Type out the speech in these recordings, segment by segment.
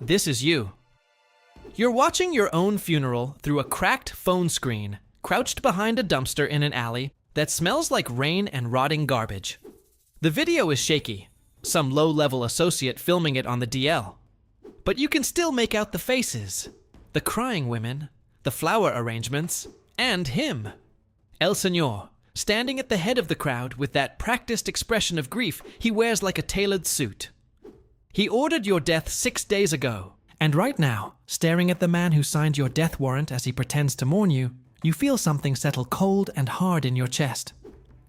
This is you. You're watching your own funeral through a cracked phone screen, crouched behind a dumpster in an alley that smells like rain and rotting garbage. The video is shaky, some low-level associate filming it on the DL. But you can still make out the faces, the crying women, the flower arrangements, and him. El Señor, standing at the head of the crowd with that practiced expression of grief he wears like a tailored suit. He ordered your death 6 days ago, and right now, staring at the man who signed your death warrant as he pretends to mourn you, you feel something settle cold and hard in your chest.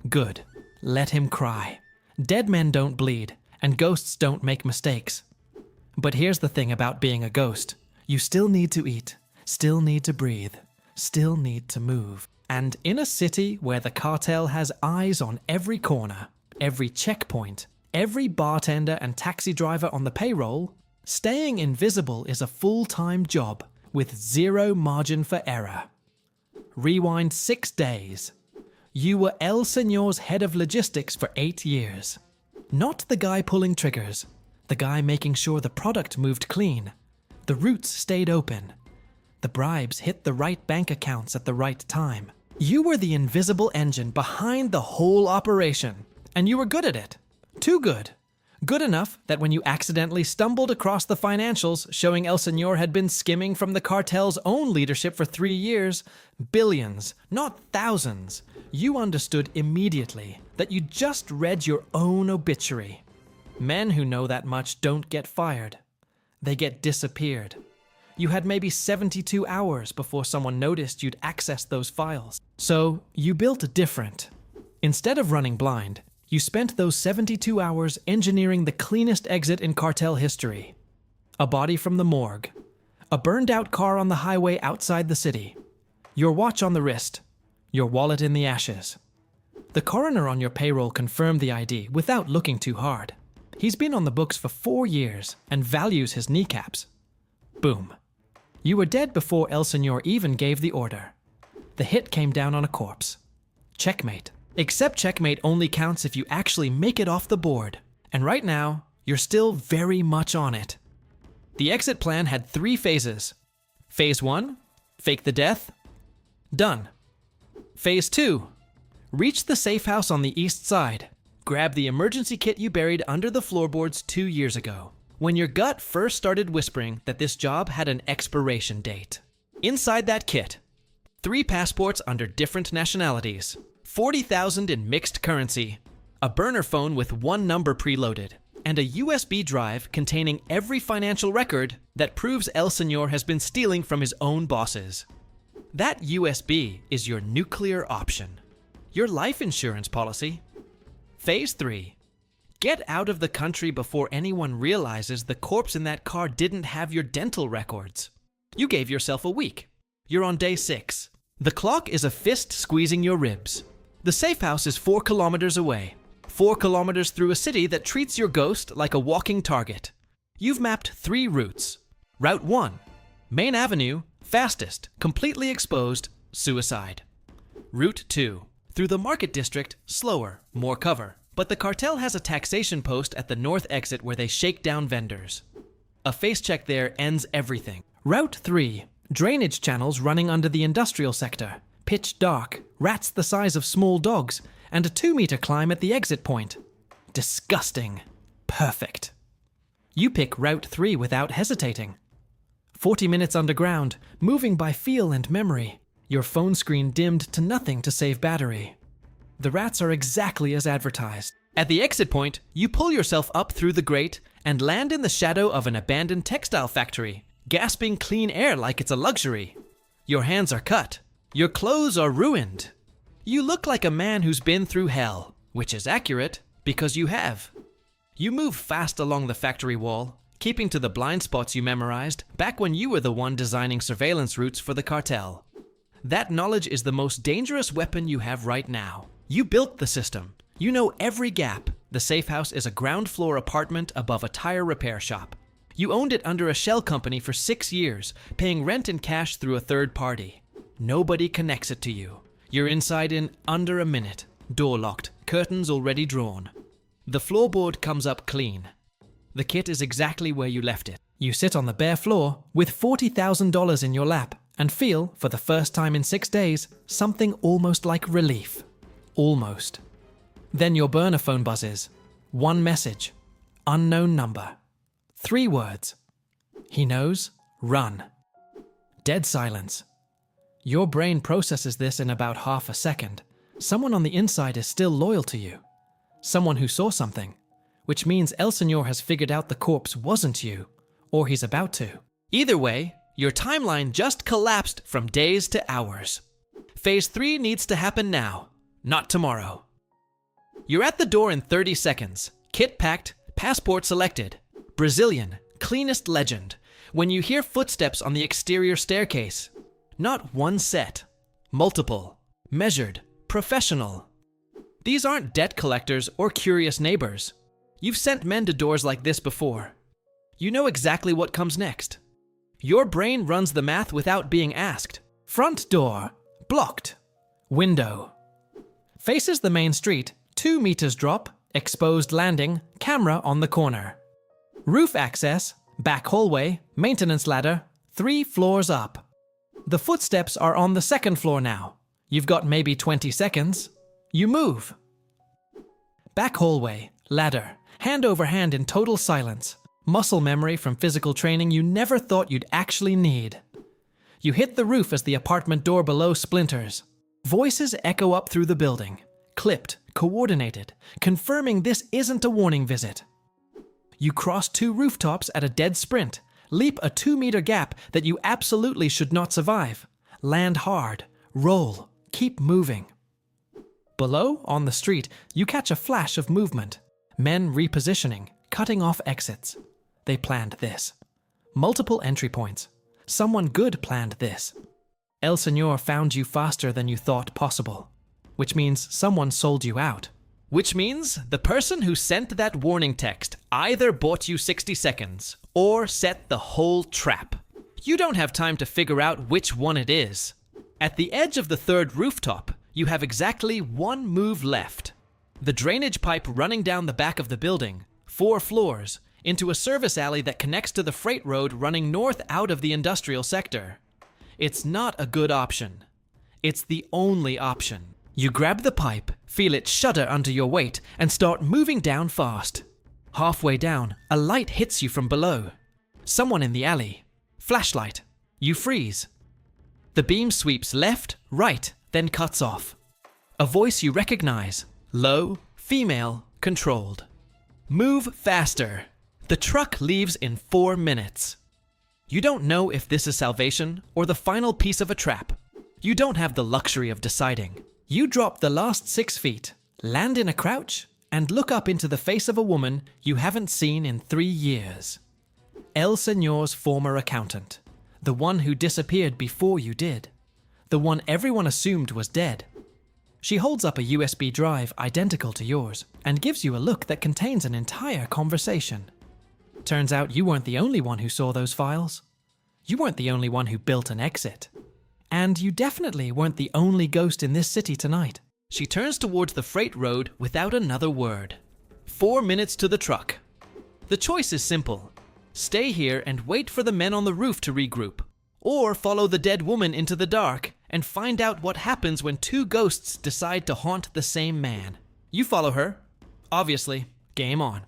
Good. Let him cry. Dead men don't bleed, and ghosts don't make mistakes. But here's the thing about being a ghost. You still need to eat, still need to breathe, still need to move. And in a city where the cartel has eyes on every corner, every checkpoint, every bartender and taxi driver on the payroll, staying invisible is a full-time job with zero margin for error. Rewind 6 days. You were El Señor's head of logistics for 8 years. Not the guy pulling triggers, the guy making sure the product moved clean, the routes stayed open, the bribes hit the right bank accounts at the right time. You were the invisible engine behind the whole operation, and you were good at it. Too good. Good enough that when you accidentally stumbled across the financials showing El Señor had been skimming from the cartel's own leadership for 3 years, billions, not thousands, you understood immediately that you just read your own obituary. Men who know that much don't get fired. They get disappeared. You had maybe 72 hours before someone noticed you'd accessed those files. So you built different. Instead of running blind, you spent those 72 hours engineering the cleanest exit in cartel history. A body from the morgue. A burned-out car on the highway outside the city. Your watch on the wrist. Your wallet in the ashes. The coroner on your payroll confirmed the ID without looking too hard. He's been on the books for 4 years and values his kneecaps. Boom. You were dead before El Señor even gave the order. The hit came down on a corpse. Checkmate. Except checkmate only counts if you actually make it off the board. And right now, you're still very much on it. The exit plan had 3 phases. Phase 1, fake the death. Done. Phase 2, reach the safe house on the east side. Grab the emergency kit you buried under the floorboards 2 years ago, when your gut first started whispering that this job had an expiration date. Inside that kit, 3 passports under different nationalities. 40,000 in mixed currency, a burner phone with 1 number preloaded, and a USB drive containing every financial record that proves El Señor has been stealing from his own bosses. That USB is your nuclear option, your life insurance policy. Phase 3. Get out of the country before anyone realizes the corpse in that car didn't have your dental records. You gave yourself a week. You're on day 6. The clock is a fist squeezing your ribs. The safe house is 4 kilometers away. 4 kilometers through a city that treats your ghost like a walking target. You've mapped 3 routes. Route 1, Main Avenue, fastest, completely exposed, suicide. Route 2, through the Market District, slower, more cover. But the cartel has a taxation post at the north exit where they shake down vendors. A face check there ends everything. Route 3, drainage channels running under the industrial sector. Pitch dark, rats the size of small dogs, and a 2-meter climb at the exit point. Disgusting. Perfect. You pick Route 3 without hesitating. 40 minutes underground, moving by feel and memory. Your phone screen dimmed to nothing to save battery. The rats are exactly as advertised. At the exit point, you pull yourself up through the grate and land in the shadow of an abandoned textile factory, gasping clean air like it's a luxury. Your hands are cut. Your clothes are ruined. You look like a man who's been through hell, which is accurate because you have. You move fast along the factory wall, keeping to the blind spots you memorized back when you were the one designing surveillance routes for the cartel. That knowledge is the most dangerous weapon you have right now. You built the system. You know every gap. The safe house is a ground floor apartment above a tire repair shop. You owned it under a shell company for 6 years, paying rent in cash through a third party. Nobody connects it to you. You're inside in under a minute. Door locked, curtains already drawn. The floorboard comes up clean. The kit is exactly where you left it. You sit on the bare floor with $40,000 in your lap and feel, for the first time in 6 days, something almost like relief. Almost. Then your burner phone buzzes. One message. Unknown number. 3 words. He knows. Run. Dead silence. Your brain processes this in about half a second. Someone on the inside is still loyal to you. Someone who saw something. Which means El Señor has figured out the corpse wasn't you. Or he's about to. Either way, your timeline just collapsed from days to hours. Phase 3 needs to happen now, not tomorrow. You're at the door in 30 seconds. Kit packed, passport selected. Brazilian, cleanest legend. When you hear footsteps on the exterior staircase. Not one set. Multiple. Measured. Professional. These aren't debt collectors or curious neighbors. You've sent men to doors like this before. You know exactly what comes next. Your brain runs the math without being asked. Front door. Blocked. Window. Faces the main street. 2 meters drop. Exposed landing. Camera on the corner. Roof access. Back hallway. Maintenance ladder. 3 floors up. The footsteps are on the 2nd floor now. You've got maybe 20 seconds. You move. Back hallway. Ladder. Hand over hand in total silence. Muscle memory from physical training you never thought you'd actually need. You hit the roof as the apartment door below splinters. Voices echo up through the building. Clipped, coordinated, confirming this isn't a warning visit. You cross 2 rooftops at a dead sprint. Leap a 2-meter gap that you absolutely should not survive. Land hard. Roll. Keep moving. Below, on the street, you catch a flash of movement. Men repositioning, cutting off exits. They planned this. Multiple entry points. Someone good planned this. El Señor found you faster than you thought possible. Which means someone sold you out. Which means the person who sent that warning text either bought you 60 seconds or set the whole trap. You don't have time to figure out which one it is. At the edge of the 3rd rooftop, you have exactly 1 move left. The drainage pipe running down the back of the building, 4 floors, into a service alley that connects to the freight road running north out of the industrial sector. It's not a good option. It's the only option. You grab the pipe, feel it shudder under your weight, and start moving down fast. Halfway down, a light hits you from below. Someone in the alley. Flashlight. You freeze. The beam sweeps left, right, then cuts off. A voice you recognize. Low, female, controlled. Move faster. The truck leaves in 4 minutes. You don't know if this is salvation or the final piece of a trap. You don't have the luxury of deciding. You drop the last 6 feet, land in a crouch, and look up into the face of a woman you haven't seen in 3 years. El Señor's former accountant. The one who disappeared before you did. The one everyone assumed was dead. She holds up a USB drive identical to yours and gives you a look that contains an entire conversation. Turns out you weren't the only one who saw those files. You weren't the only one who built an exit. And you definitely weren't the only ghost in this city tonight. She turns towards the freight road without another word. 4 minutes to the truck. The choice is simple. Stay here and wait for the men on the roof to regroup. Or follow the dead woman into the dark and find out what happens when 2 ghosts decide to haunt the same man. You follow her. Obviously, game on.